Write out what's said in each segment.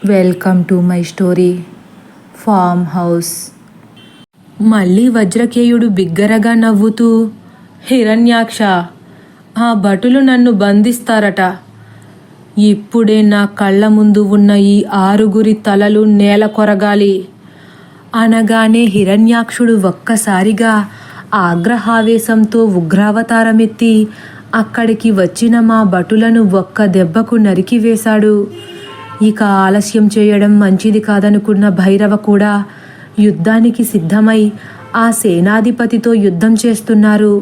Welcome to my story farm house. మళ్ళీ వజ్రకేయుడు బిగ్గరగా నవ్వుతూ, హిరణ్యాక్ష, ఆ భటులు నన్ను బంధిస్తారట. ఇప్పుడే నా కళ్ళ ముందు ఉన్న ఈ 6 తలలు నేల కొరగాలి అనగానే హిరణ్యాక్షుడు ఒక్కసారిగా ఆగ్రహావేశంతో ఉగ్రావతారమెత్తి అక్కడికి వచ్చిన మా భటులను ఒక్క దెబ్బకు నరికివేశాడు. ఇక ఆలస్యం చేయడం మంచిది కాదనుకున్న భైరవ కూడా యుద్ధానికి సిద్ధమై ఆ సేనాధిపతితో యుద్ధం చేస్తున్నారు.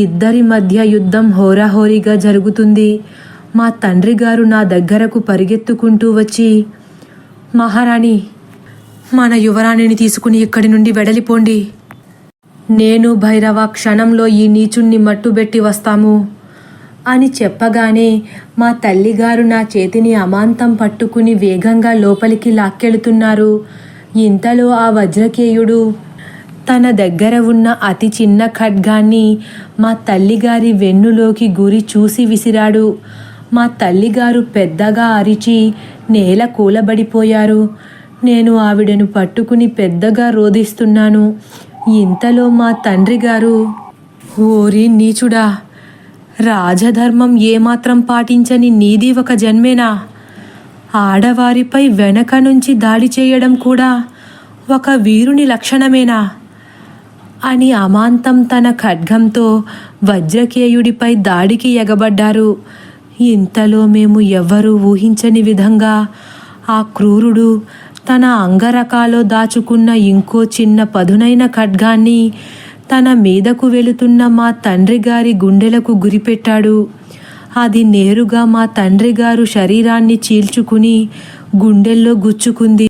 ఇద్దరి మధ్య యుద్ధం హోరాహోరీగా జరుగుతుంది. మా తండ్రి గారు నా దగ్గరకు పరిగెత్తుకుంటూ వచ్చి, మహారాణి, మన యువరాణిని తీసుకుని ఇక్కడి నుండి వెడలిపోండి. నేను భైరవ క్షణంలో ఈ నీచుణ్ణి మట్టుబెట్టి వస్తాము అని చెప్పగానే మా తల్లిగారు నా చేతిని అమాంతం పట్టుకుని వేగంగా లోపలికి లాక్కెళుతున్నారు. ఇంతలో ఆ వజ్రకేయుడు తన దగ్గర ఉన్న అతి చిన్న ఖడ్గాన్ని మా తల్లిగారి వెన్నులోకి గురి చూసి విసిరాడు. మా తల్లిగారు పెద్దగా అరిచి నేల కూలబడిపోయారు. నేను ఆవిడను పట్టుకుని పెద్దగా రోదిస్తున్నాను. ఇంతలో మా తండ్రి గారు, ఓరి నీచుడా, రాజధర్మం ఏమాత్రం పాటించని నీది ఒక జన్మేనా? ఆడవారిపై వెనక నుంచి దాడి చేయడం కూడా ఒక వీరుని లక్షణమేనా అని అమాంతం తన ఖడ్గంతో వజ్రకేయుడిపై దాడికి ఎగబడ్డారు. ఇంతలో మేము ఎవ్వరూ ఊహించని విధంగా ఆ క్రూరుడు తన అంగరకాలో దాచుకున్న ఇంకో చిన్న పదునైన ఖడ్గాన్ని తన మీదకు వెళుతున్న మా తండ్రి గారి గుండెలకు గురిపెట్టాడు. అది నేరుగా మా తండ్రి గారు శరీరాన్ని చీల్చుకుని గుండెల్లో గుచ్చుకుంది.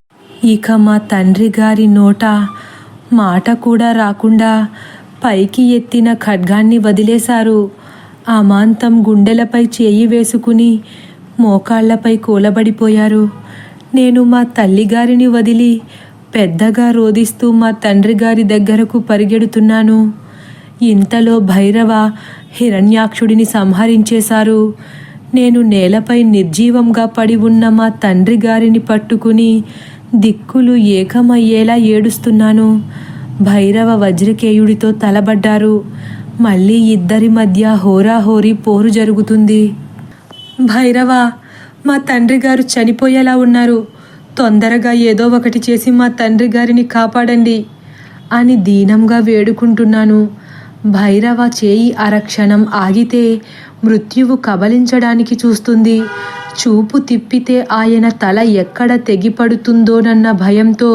ఇక మా తండ్రి గారి నోట మాట కూడా రాకుండా పైకి ఎత్తిన ఖడ్గాన్ని వదిలేశారు. అమాంతం గుండెలపై చేయి వేసుకుని మోకాళ్లపై కూలబడిపోయారు. నేను మా తల్లిగారిని వదిలి పెద్దగా రోదిస్తూ మా తండ్రి గారి దగ్గరకు పరిగెడుతున్నాను. ఇంతలో భైరవ హిరణ్యాక్షుడిని సంహరించేశారు. నేను నేలపై నిర్జీవంగా పడి ఉన్న మా తండ్రి గారిని పట్టుకుని దిక్కులు ఏకమయ్యేలా ఏడుస్తున్నాను. భైరవ వజ్రకేయుడితో తలబడ్డారు. మళ్ళీ ఇద్దరి మధ్య హోరాహోరీ పోరు జరుగుతుంది. భైరవ, మా తండ్రి గారు చనిపోయేలా ఉన్నారు. తొందరగా ఏదో ఒకటి చేసి మా తండ్రి గారిని కాపాడండి అని దీనంగా వేడుకుంటున్నాను. భైరవ చేయి అరక్షణం ఆగితే మృత్యువు కబలించడానికి చూస్తుంది. చూపు తిప్పితే ఆయన తల ఎక్కడ తెగిపడుతుందోనన్న భయంతో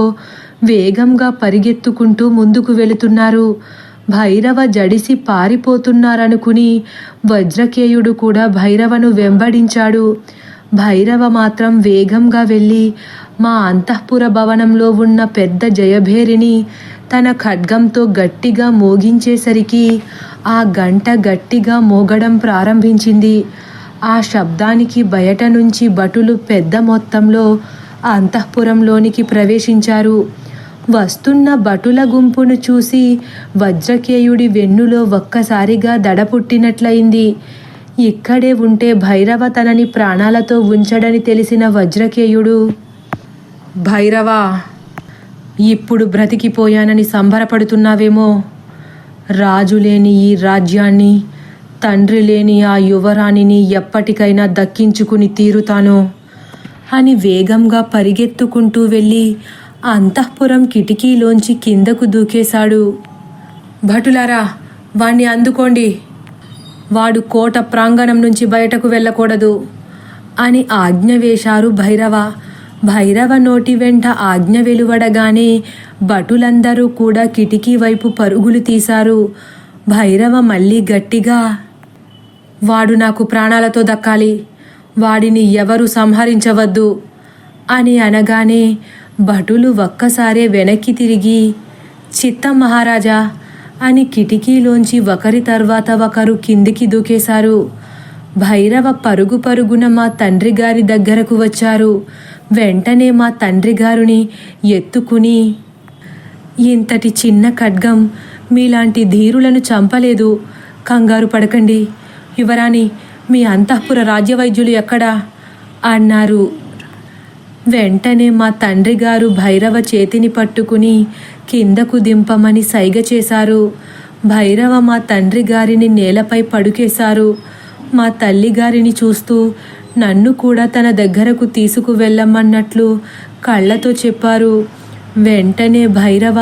వేగంగా పరిగెత్తుకుంటూ ముందుకు వెళుతున్నారు. భైరవ జడిసి పారిపోతున్నారనుకుని వజ్రకేయుడు కూడా భైరవను వెంబడించాడు. భైరవ మాత్రం వేగంగా వెళ్ళి మా అంతఃపుర భవనంలో ఉన్న పెద్ద జయభేరిని తన ఖడ్గంతో గట్టిగా మోగించేసరికి ఆ గంట గట్టిగా మోగడం ప్రారంభించింది. ఆ శబ్దానికి బయట నుంచి భటులు పెద్ద మొత్తంలో అంతఃపురంలోనికి ప్రవేశించారు. వస్తున్న భటుల గుంపును చూసి వజ్రకేయుడి వెన్నులో ఒక్కసారిగా దడ పుట్టినట్లయింది. ఇక్కడే ఉంటే భైరవ తనని ప్రాణాలతో ఉంచడని తెలిసిన వజ్రకేయుడు, భైరవా, ఇప్పుడు బ్రతికిపోయానని సంబరపడుతున్నావేమో. రాజు లేని ఈ రాజ్యాన్ని, తండ్రి లేని ఆ యువరాణిని ఎప్పటికైనా దక్కించుకుని తీరుతాను అని వేగంగా పరిగెత్తుకుంటూ వెళ్ళి అంతఃపురం కిటికీలోంచి కిందకు దూకేశాడు. భటులారా, వాణ్ణి అందుకోండి. వాడు కోట ప్రాంగణం నుంచి బయటకు వెళ్ళకూడదు అని ఆజ్ఞ వేశారు భైరవ. భైరవ నోటి వెంట ఆజ్ఞ వెలువడగానే భటులందరూ కూడా కిటికీ వైపు పరుగులు తీశారు. భైరవ మళ్ళీ గట్టిగా, వాడు నాకు ప్రాణాలతో దక్కాలి, వాడిని ఎవరు సంహరించవద్దు అని అనగానే భటులు ఒక్కసారే వెనక్కి తిరిగి, చిత్తం మహారాజా అని కిటికీలోంచి ఒకరి తర్వాత ఒకరు కిందికి దూకేశారు. భైరవ పరుగు పరుగున మా తండ్రి గారి దగ్గరకు వచ్చారు. వెంటనే మా తండ్రి గారిని ఎత్తుకుని, ఇంతటి చిన్న ఖడ్గం మీలాంటి ధీరులను చంపలేదు, కంగారు పడకండి. యువరాణి, మీ అంతఃపుర రాజ్యవైద్యులు ఎక్కడా అన్నారు. వెంటనే మా తండ్రి గారు భైరవ చేతిని పట్టుకుని కిందకు దింపమని సైగ చేశారు. భైరవ మా తండ్రి గారిని నేలపై పడుకేశారు. మా తల్లిగారిని చూస్తూ నన్ను కూడా తన దగ్గరకు తీసుకువెళ్ళమన్నట్లు కళ్ళతో చెప్పారు. వెంటనే భైరవ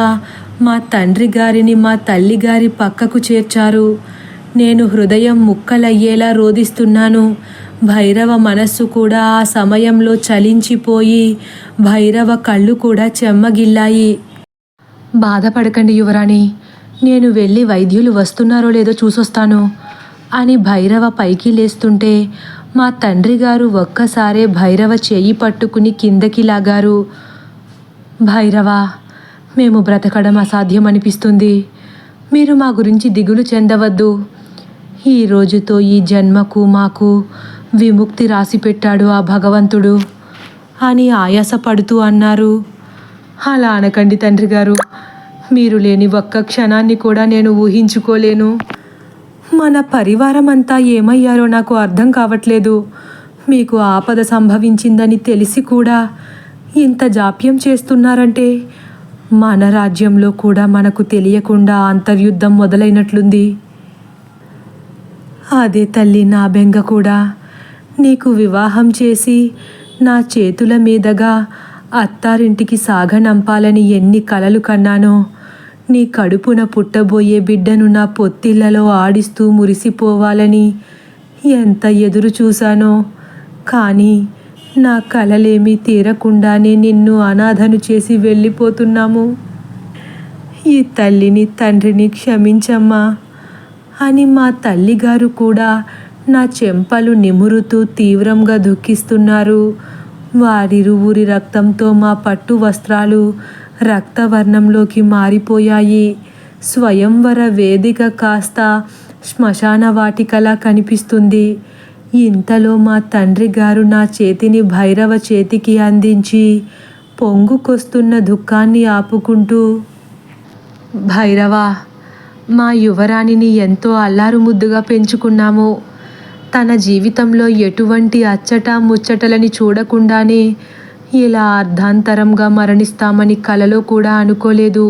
మా తండ్రి గారిని మా తల్లిగారి పక్కకు చేర్చారు. నేను హృదయం ముక్కలయ్యేలా రోదిస్తున్నాను. భైరవ మనస్సు కూడా ఆ సమయంలో చలించిపోయి భైరవ కళ్ళు కూడా చెమ్మగిల్లాయి. బాధపడకండి యువరాణి, నేను వెళ్ళి వైద్యులు వస్తున్నారో లేదో చూసొస్తాను అని భైరవ పైకి లేస్తుంటే మా తండ్రి గారు ఒక్కసారే భైరవ చేయి పట్టుకుని కిందకి లాగారు. భైరవ, మేము బ్రతకడం అసాధ్యం అనిపిస్తుంది. మీరు మా గురించి దిగులు చెందవద్దు. ఈ రోజుతో ఈ జన్మకు మాకు విముక్తి రాసిపెట్టాడు ఆ భగవంతుడు అని ఆయాసపడుతూ అన్నారు. అలా అనకండి తండ్రి గారు, మీరు లేని ఒక్క క్షణాన్ని కూడా నేను ఊహించుకోలేను. మన పరివారం అంతా ఏమయ్యారో నాకు అర్థం కావట్లేదు. మీకు ఆపద సంభవించిందని తెలిసి కూడా ఇంత జాప్యం చేస్తున్నారంటే మన రాజ్యంలో కూడా మనకు తెలియకుండా అంతర్యుద్ధం మొదలైనట్లుంది. అదే తల్లి నా బెంగ కూడా. నీకు వివాహం చేసి నా చేతుల మీదుగా అత్తారింటికి సాగనంపాలని ఎన్ని కలలు కన్నానో, నీ కడుపున పుట్టబోయే బిడ్డను నా పొత్తిళ్లలో ఆడిస్తూ మురిసిపోవాలని ఎంత ఎదురు చూశానో. కానీ నా కలలేమీ తీరకుండానే నిన్ను అనాథను చేసి వెళ్ళిపోతున్నాము. ఈ తల్లిని తండ్రిని క్షమించమ్మా అని మా తల్లిగారు కూడా నా చెంపలు నిమురుతూ తీవ్రంగా దుఃఖిస్తున్నారు. వారిరువురి రక్తంతో మా పట్టు వస్త్రాలు రక్తవర్ణంలోకి మారిపోయాయి. స్వయంవర వేదిక కాస్త శ్మశాన వాటికలా కనిపిస్తుంది. ఇంతలో మా తండ్రి గారు నా చేతిని భైరవ చేతికి అందించి పొంగుకొస్తున్న దుఃఖాన్ని ఆపుకుంటూ, భైరవ, మా యువరాణిని ఎంతో అల్లారుముద్దుగా పెంచుకున్నాము. తన జీవితంలో ఎటువంటి అచ్చట ముచ్చటలని చూడకుండానే ఇలా అర్ధాంతరంగా మరణిస్తామని కలలో కూడా అనుకోలేదు.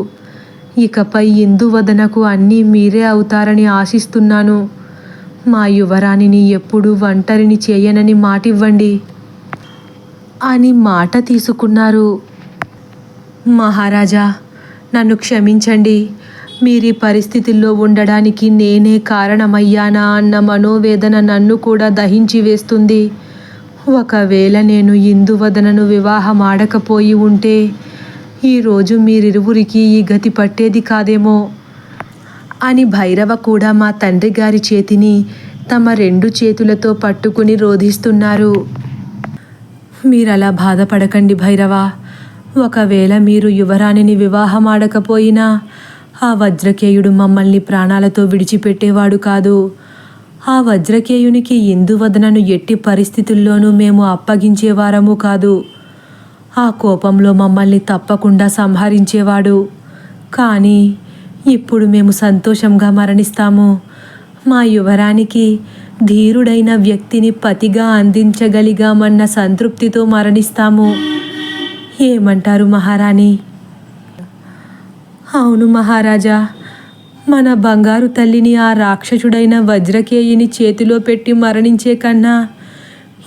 ఇకపై ఇందువదనకు అన్నీ మీరే అవుతారని ఆశిస్తున్నాను. మా యువరాణిని ఎప్పుడూ ఒంటరిని చేయనని మాటివ్వండి అని మాట తీసుకున్నారు. మహారాజా, నన్ను క్షమించండి. మీరీ పరిస్థితుల్లో ఉండడానికి నేనే కారణమయ్యానా అన్న మనోవేదన నన్ను కూడా దహించి వేస్తుంది. ఒకవేళ నేను ఇందువదనను వివాహం ఆడకపోయి ఉంటే ఈరోజు మీరిరువురికి ఈ గతి పట్టేది కాదేమో అని భైరవ కూడా మా తండ్రి గారి చేతిని తమ 2 చేతులతో పట్టుకుని రోధిస్తున్నారు. మీరలా బాధపడకండి భైరవ. ఒకవేళ మీరు యువరాణిని వివాహం ఆడకపోయినా ఆ వజ్రకేయుడు మమ్మల్ని ప్రాణాలతో విడిచిపెట్టేవాడు కాదు. ఆ వజ్రకేయునికి ఇందువదనను ఎట్టి పరిస్థితుల్లోనూ మేము అప్పగించేవారము కాదు. ఆ కోపంలో మమ్మల్ని తప్పకుండా సంహరించేవాడు. కానీ ఇప్పుడు మేము సంతోషంగా మరణిస్తాము. మా యువరానికి ధీరుడైన వ్యక్తిని పతిగా అందించగలిగామన్న సంతృప్తితో మరణిస్తాము. ఏమంటారు మహారాణి? అవును మహారాజా, మన బంగారు తల్లిని ఆ రాక్షసుడైన వజ్రకేయిని చేతిలో పెట్టి మరణించే కన్నా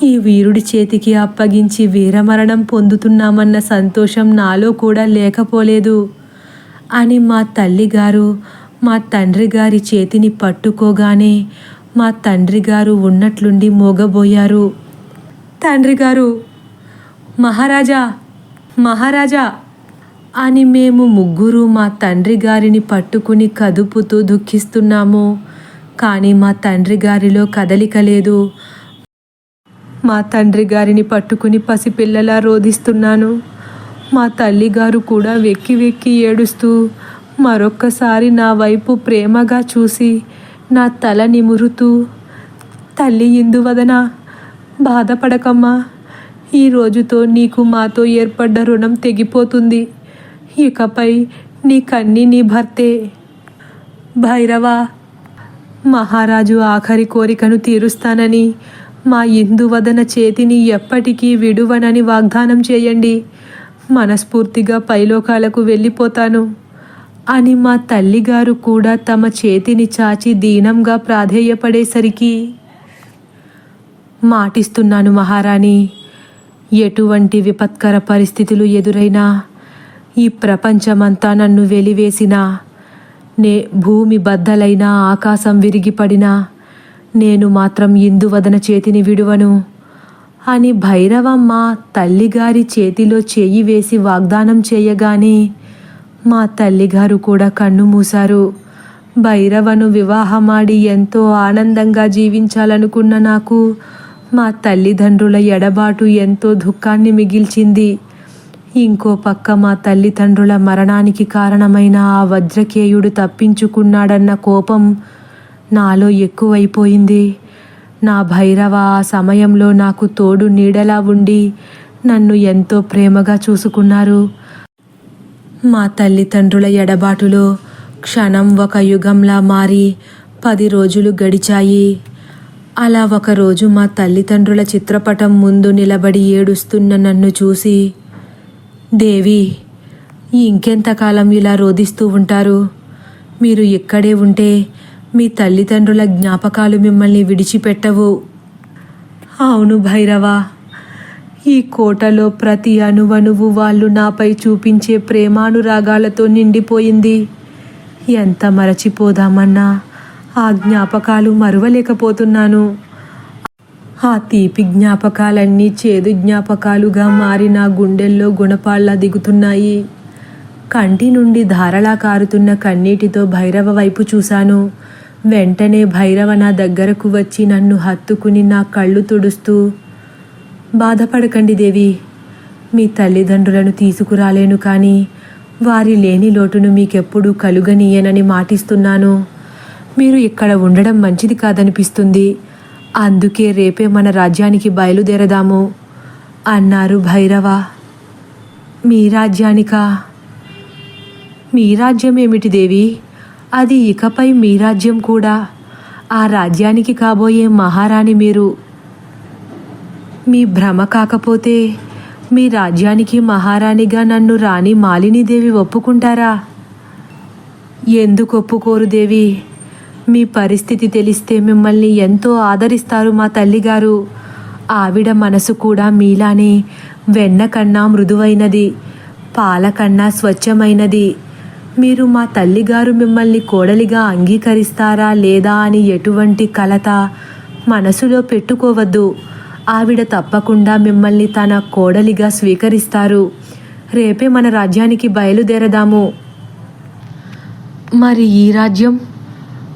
ఈ వీరుడి చేతికి అప్పగించి వీరమరణం పొందుతున్నామన్న సంతోషం నాలో కూడా లేకపోలేదు అని మా తల్లిగారు మా తండ్రి గారి చేతిని పట్టుకోగానే మా తండ్రి గారు ఉన్నట్లుండి మోగబోయారు. తండ్రి గారు, మహారాజా, మహారాజా అని మేము ముగ్గురు మా తండ్రి గారిని పట్టుకుని కదుపుతూ దుఃఖిస్తున్నాము. కానీ మా తండ్రి గారిలో కదలిక లేదు. మా తండ్రి గారిని పట్టుకుని పసిపిల్లలా రోధిస్తున్నాను. మా తల్లిగారు కూడా వెక్కి వెక్కి ఏడుస్తూ మరొక్కసారి నా వైపు ప్రేమగా చూసి నా తల నిమురుతూ, తల్లి ఇందువదన, బాధపడకమ్మా. ఈ రోజుతో నీకు మాతో ఏర్పడ్డ రుణం తెగిపోతుంది. ఇకపై నీకన్నీ నీ భర్తే. భైరవ, మహారాజు ఆఖరి కోరికను తీరుస్తానని మా ఇందువదన చేతిని ఎప్పటికీ విడువనని వాగ్దానం చేయండి. మనస్ఫూర్తిగా పైలోకాలకు వెళ్ళిపోతాను అని మా తల్లిగారు కూడా తమ చేతిని చాచి దీనంగా ప్రాధేయపడేసరికి, మాటిస్తున్నాను మహారాణి, ఎటువంటి విపత్కర పరిస్థితులు ఎదురైనా, ఈ ప్రపంచమంతా నన్ను వెలివేసినా, భూమి బద్దలైనా, ఆకాశం విరిగిపడినా నేను మాత్రం ఇందువదన చేతిని విడువను అని భైరవమ్మ తల్లిగారి చేతిలో చేయి వేసి వాగ్దానం చేయగానే మా తల్లిగారు కూడా కన్ను మూశారు. భైరవను వివాహమాడి ఎంతో ఆనందంగా జీవించాలనుకున్న నాకు మా తల్లిదండ్రుల ఎడబాటు ఎంతో దుఃఖాన్ని మిగిల్చింది. ఇంకో పక్క మా తల్లిదండ్రుల మరణానికి కారణమైన ఆ వజ్రకేయుడు తప్పించుకున్నాడన్న కోపం నాలో ఎక్కువైపోయింది. నా భైరవ ఆ సమయంలో నాకు తోడు నీడలా ఉండి నన్ను ఎంతో ప్రేమగా చూసుకున్నారు. మా తల్లిదండ్రుల ఎడబాటులో క్షణం ఒక యుగంలా మారి 10 రోజులు గడిచాయి. అలా ఒకరోజు మా తల్లిదండ్రుల చిత్రపటం ముందు నిలబడి ఏడుస్తున్న నన్ను చూసి, దేవి, ఇంకెంతకాలం ఇలా రోదిస్తూ ఉంటారు? మీరు ఇక్కడే ఉంటే మీ తల్లిదండ్రుల జ్ఞాపకాలు మిమ్మల్ని విడిచిపెట్టవు. అవును భైరవ, ఈ కోటలో ప్రతి అణువణువు వాళ్ళు నాపై చూపించే ప్రేమానురాగాలతో నిండిపోయింది. ఎంత మరచిపోదామన్నా ఆ జ్ఞాపకాలు మరువలేకపోతున్నాను. ఆ తీపి జ్ఞాపకాలన్నీ చేదు జ్ఞాపకాలుగా మారి నా గుండెల్లో గుణపాళ్ళ దిగుతున్నాయి. కంటి నుండి ధారలా కారుతున్న కన్నీటితో భైరవ వైపు చూశాను. వెంటనే భైరవ నా దగ్గరకు వచ్చి నన్ను హత్తుకుని నా కళ్ళు తుడుస్తూ, బాధపడకండి దేవి, మీ తల్లిదండ్రులను తీసుకురాలేను, కానీ వారి లేని లోటును మీకెప్పుడూ కలుగనీయనని మాటిస్తున్నాను. మీరు ఇక్కడ ఉండడం మంచిది కాదనిపిస్తుంది. అందుకే రేపే మన రాజ్యానికి బయలుదేరదాము అన్నారు భైరవ. మీ రాజ్యానికా? మీ రాజ్యం ఏమిటి దేవి? అది ఇకపై మీ రాజ్యం కూడా. ఆ రాజ్యానికి కాబోయే మహారాణి మీరు. మీ భ్రమ కాకపోతే మీ రాజ్యానికి మహారాణిగా నన్ను రాణి మాలినీదేవి ఒప్పుకుంటారా? ఎందుకు ఒప్పుకోరు దేవి? మీ పరిస్థితి తెలిస్తే మిమ్మల్ని ఎంతో ఆదరిస్తారు మా తల్లిగారు. ఆవిడ మనసు కూడా మీలానే వెన్న కన్నా మృదువైనది, పాల కన్నా స్వచ్ఛమైనది. మీరు మా తల్లిగారు మిమ్మల్ని కోడలిగా అంగీకరిస్తారా లేదా అని ఎటువంటి కలత మనసులో పెట్టుకోవద్దు. ఆవిడ తప్పకుండా మిమ్మల్ని తన కోడలిగా స్వీకరిస్తారు. రేపే మన రాజ్యానికి బయలుదేరదాము. మరి ఈ రాజ్యం?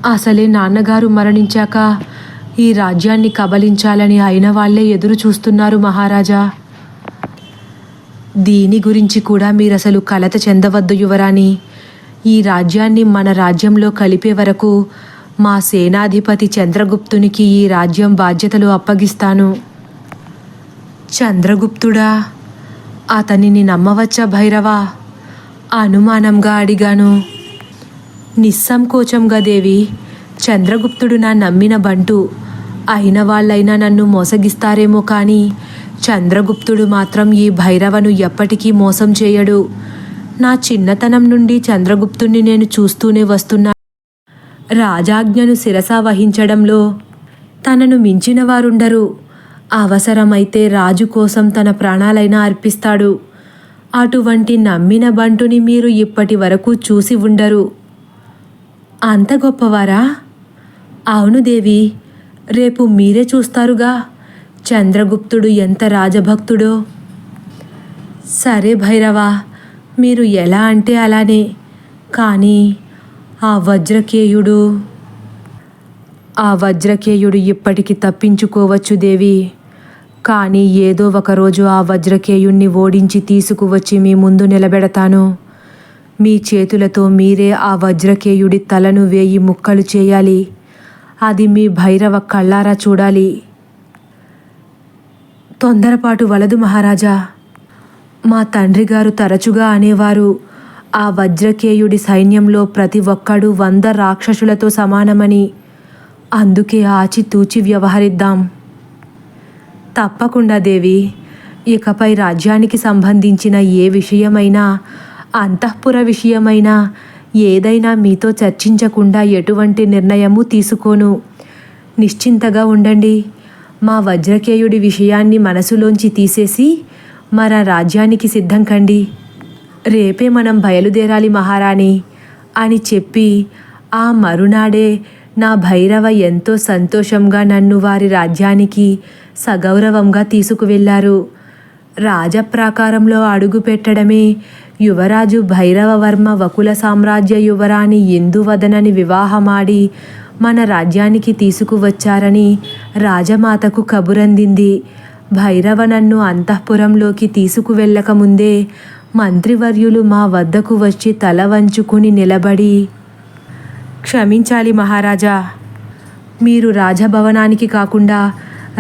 అసలే నాన్నగారు మరణించాక ఈ రాజ్యాన్ని కబలించాలని అయిన వాళ్లే ఎదురు చూస్తున్నారు మహారాజా. దీని గురించి కూడా మీరసలు కలత చెందవద్దు యువరాణి. ఈ రాజ్యాన్ని మన రాజ్యంలో కలిపే వరకు మా సేనాధిపతి చంద్రగుప్తునికి ఈ రాజ్యం బాధ్యతలు అప్పగిస్తాను. చంద్రగుప్తుడా? అతనిని నమ్మవచ్చా భైరవా? అనుమానంగా అడిగాను. నిస్సంకోచంగా దేవి, చంద్రగుప్తుడు నా నమ్మిన బంటు. అయిన వాళ్ళైనా నన్ను మోసగిస్తారేమో కానీ చంద్రగుప్తుడు మాత్రం ఈ భైరవను ఎప్పటికీ మోసం చేయడు. నా చిన్నతనం నుండి చంద్రగుప్తుణ్ణి నేను చూస్తూనే వస్తున్నా. రాజాజ్ఞను శిరస వహించడంలో తనను మించిన వారుండరు. అవసరమైతే రాజు కోసం తన ప్రాణాలైనా అర్పిస్తాడు. అటువంటి నమ్మిన బంటుని మీరు ఇప్పటి వరకు చూసి ఉండరు. అంత గొప్పవారా? అవును దేవి, రేపు మీరే చూస్తారుగా చంద్రగుప్తుడు ఎంత రాజభక్తుడో. సరే భైరవా, మీరు ఎలా అంటే అలానే. కానీ ఆ వజ్రకేయుడు ఇప్పటికి తప్పించుకోవచ్చు దేవి. కానీ ఏదో ఒకరోజు ఆ వజ్రకేయుణ్ణి ఓడించి తీసుకువచ్చి మీ ముందు నిలబెడతాను. మీ చేతులతో మీరే ఆ వజ్రకేయుడి తలను 1000 ముక్కలు చేయాలి. అది మీ భైరవ కళ్ళారా చూడాలి. తొందరపాటు వలదు మహారాజా. మా తండ్రిగారు తరచుగా అనేవారు, ఆ వజ్రకేయుడి సైన్యంలో ప్రతి ఒక్కడు 100 రాక్షసులతో సమానమని. అందుకే ఆచితూచి వ్యవహరిద్దాం. తప్పకుండా దేవి. ఇకపై రాజ్యానికి సంబంధించిన ఏ విషయమైనా, అంతఃపుర విషయమైనా ఏదైనా మీతో చర్చించకుండా ఎటువంటి నిర్ణయము తీసుకోను. నిశ్చింతగా ఉండండి. మా వజ్రకేయుడి విషయాన్ని మనసులోంచి తీసేసి మన రాజ్యానికి సిద్ధం కండి. రేపే మనం బయలుదేరాలి మహారాణి అని చెప్పి ఆ మరునాడే నా భైరవ ఎంతో సంతోషంగా నన్ను వారి రాజ్యానికి సగౌరవంగా తీసుకువెళ్లారు. రాజప్రాకారంలో అడుగు పెట్టడమే యువరాజు భైరవవర్మ వకుల సామ్రాజ్య యువరాణి ఇందువదనని వివాహమాడి మన రాజ్యానికి తీసుకువచ్చారని రాజమాతకు కబురందింది. భైరవ నన్ను అంతఃపురంలోకి తీసుకువెళ్ళకముందే మంత్రివర్యులు మా వద్దకు వచ్చి తల వంచుకుని నిలబడి, క్షమించాలి మహారాజా, మీరు రాజభవనానికి కాకుండా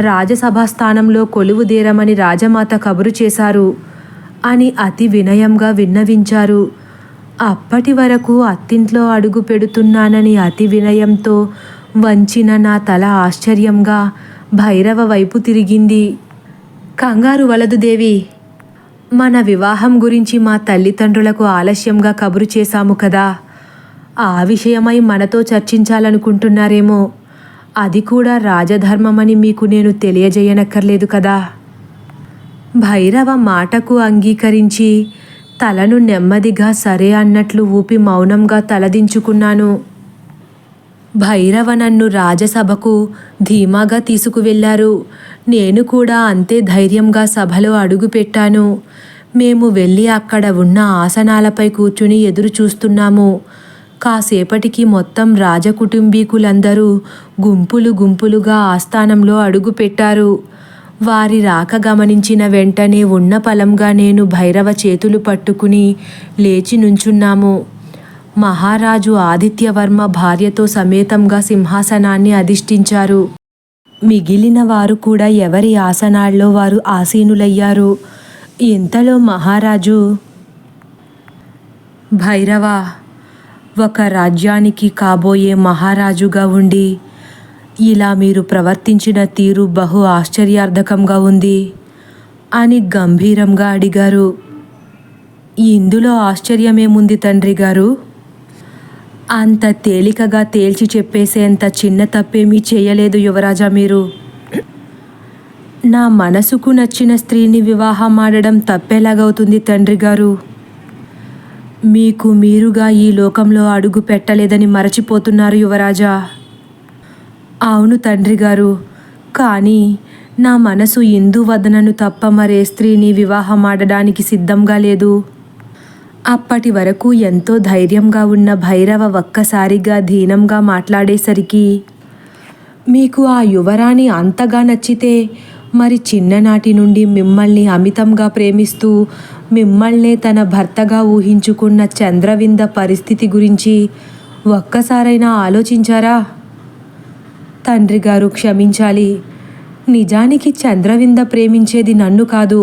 రాజసభాస్థానంలో కొలువుదేరమని రాజమాత కబురు చేశారు అని అతి వినయంగా విన్నవించారు. అప్పటి వరకు అత్తింట్లో అడుగు పెడుతున్నానని అతి వినయంతో వంచిన నా తల ఆశ్చర్యంగా భైరవ వైపు తిరిగింది. కంగారు వలదు దేవి. మన వివాహం గురించి మా తల్లిదండ్రులకు ఆలస్యంగా కబురు చేశాము కదా, ఆ విషయమై మనతో చర్చించాలనుకుంటున్నారేమో. అది కూడా రాజధర్మమని మీకు నేను తెలియజేయనక్కర్లేదు కదా. భైరవ మాటకు అంగీకరించి తలను నెమ్మదిగా సరే అన్నట్లు ఊపి మౌనంగా తలదించుకున్నాను. భైరవ నన్ను రాజసభకు ధీమాగా తీసుకువెళ్లారు. నేను కూడా అంతే ధైర్యంగా సభలో అడుగుపెట్టాను. మేము వెళ్ళి అక్కడ ఉన్న ఆసనాలపై కూర్చుని ఎదురు చూస్తున్నాము. కాసేపటికి మొత్తం రాజకుటుంబీకులందరూ గుంపులు గుంపులుగా ఆస్థానంలో అడుగుపెట్టారు. వారి రాక గమనించిన వెంటనే ఉన్న పలంగా నేను భైరవ చేతులు పట్టుకుని లేచి నుంచున్నాము. మహారాజు ఆదిత్యవర్మ భార్యతో సమేతంగా సింహాసనాన్ని అధిష్ఠించారు. మిగిలిన వారు కూడా ఎవరి ఆసనాల్లో వారు ఆసీనులయ్యారు. ఇంతలో మహారాజు, భైరవ, ఒక రాజ్యానికి కాబోయే మహారాజుగా ఉండి ఇలా మీరు ప్రవర్తించిన తీరు బహు ఆశ్చర్యార్థకంగా ఉంది అని గంభీరంగా అడిగారు. ఇందులో ఆశ్చర్యమేముంది తండ్రి గారు? అంత తేలికగా తేల్చి చెప్పేసేంత చిన్న తప్పేమీ చేయలేదు యువరాజా మీరు. నా మనసుకు నచ్చిన స్త్రీని వివాహం ఆడడం తప్పేలాగవుతుంది తండ్రి గారు? మీకు మీరుగా ఈ లోకంలో అడుగు పెట్టలేదని మరచిపోతున్నారు యువరాజా. అవును తండ్రి గారు, కానీ నా మనసు ఇందువదనను తప్ప మరే స్త్రీని వివాహం ఆడడానికి సిద్ధంగా లేదు. అప్పటి వరకు ఎంతో ధైర్యంగా ఉన్న భైరవ ఒక్కసారిగా దీనంగా మాట్లాడేసరికి, మీకు ఆ యువరాణి అంతగా నచ్చితే మరి చిన్ననాటి నుండి మిమ్మల్ని అమితంగా ప్రేమిస్తూ మిమ్మల్నే తన భర్తగా ఊహించుకున్న చంద్రవింద పరిస్థితి గురించి ఒక్కసారైనా ఆలోచించారా? తండ్రి గారు క్షమించాలి. నిజానికి చంద్రవింద ప్రేమించేది నన్ను కాదు,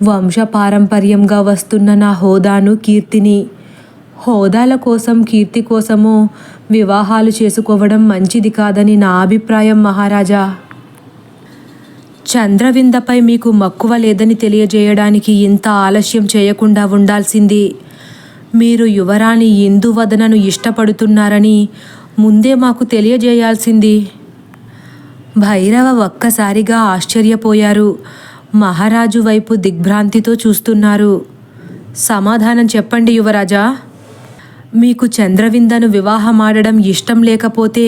వంశపారంపర్యంగా వస్తున్న నా హోదాను, కీర్తిని. హోదాల కోసం, కీర్తి కోసమో వివాహాలు చేసుకోవడం మంచిది కాదని నా అభిప్రాయం మహారాజా. చంద్రవిందపై మీకు మక్కువ లేదని తెలియజేయడానికి ఇంత ఆలస్యం చేయకుండా ఉండాల్సింది. మీరు యువరాణి ఇందువదనను ఇష్టపడుతున్నారని ముందే మాకు తెలియజేయాల్సింది. భైరవ ఒక్కసారిగా ఆశ్చర్యపోయారు. మహారాజు వైపు దిగ్భ్రాంతితో చూస్తున్నారు. సమాధానం చెప్పండి యువరాజా. మీకు చంద్రవిందను వివాహమాడడం ఇష్టం లేకపోతే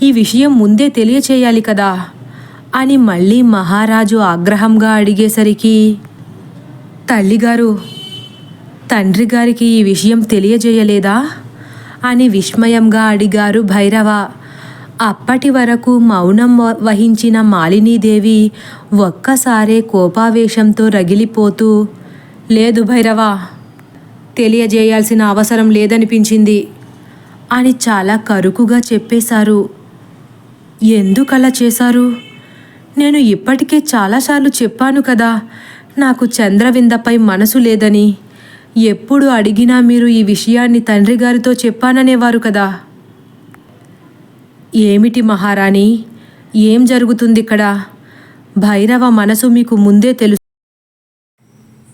ఈ విషయం ముందే తెలియచేయాలి కదా అని మళ్ళీ మహారాజు ఆగ్రహంగా అడిగేసరికి, తల్లిగారు, తండ్రి గారికి ఈ విషయం తెలియజేయలేదా అని విస్మయంగా అడిగారు భైరవ. అప్పటి వరకు మౌనం వహించిన మాలినీదేవి ఒక్కసారే కోపావేశంతో రగిలిపోతూ, లేదు భైరవ, తెలియజేయాల్సిన అవసరం లేదనిపించింది అని చాలా కరుకుగా చెప్పేశారు. ఎందుకలా చేశారు? నేను ఇప్పటికే చాలాసార్లు చెప్పాను కదా నాకు చంద్రవిందపై మనసు లేదని. ఎప్పుడు అడిగినా మీరు ఈ విషయాన్ని తండ్రి గారితో చెప్పాననేవారు కదా. ఏమిటి మహారాణి, ఏం జరుగుతుంది ఇక్కడ? భైరవ మనసు మీకు ముందే తెలుసు.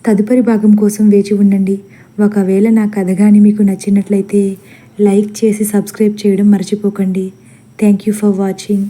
తదుపరి భాగం కోసం వేచి ఉండండి. ఒకవేళ నా కథ కానీ మీకు నచ్చినట్లయితే లైక్ చేసి సబ్స్క్రైబ్ చేయడం మర్చిపోకండి. Thank you for watching.